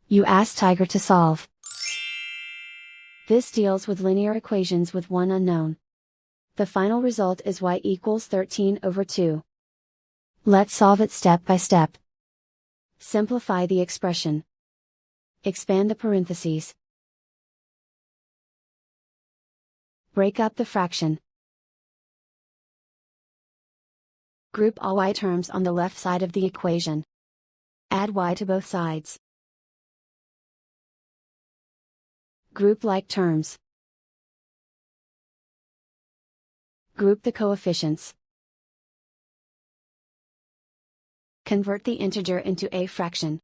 You ask Tiger to solve. This deals with linear equations with one unknown. The final result is y equals 13/2. Let's solve it step by step. Simplify the expression. Expand the parentheses. Break up the fraction. Group all y terms on the left side of the equation. Add y to both sides. Group like terms. Group the coefficients. Convert the integer into a fraction.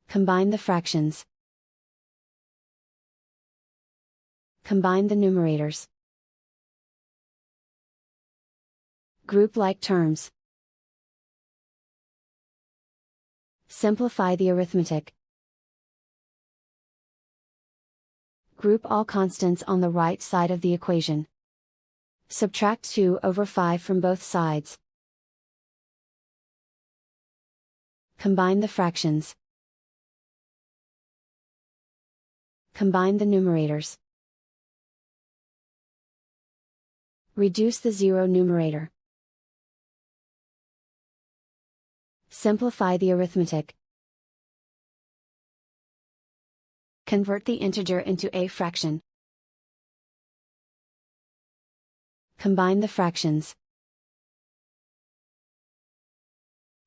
Combine the fractions. Combine the numerators. Group like terms. Simplify the arithmetic. Group all constants on the right side of the equation. Subtract 2/5 from both sides. Combine the fractions. Combine the numerators. Reduce the zero numerator. Simplify the arithmetic. Convert the integer into a fraction. Combine the fractions.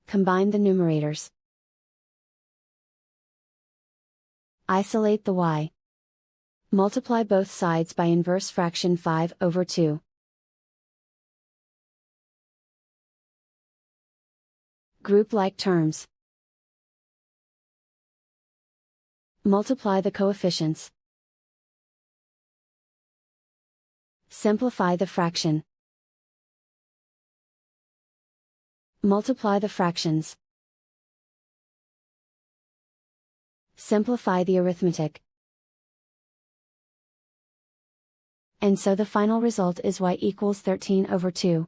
Combine the numerators. Isolate the y. Multiply both sides by inverse fraction 5/2. Group like terms. Multiply the coefficients. Simplify the fraction. Multiply the fractions. Simplify the arithmetic. And so the final result is y equals 13/2.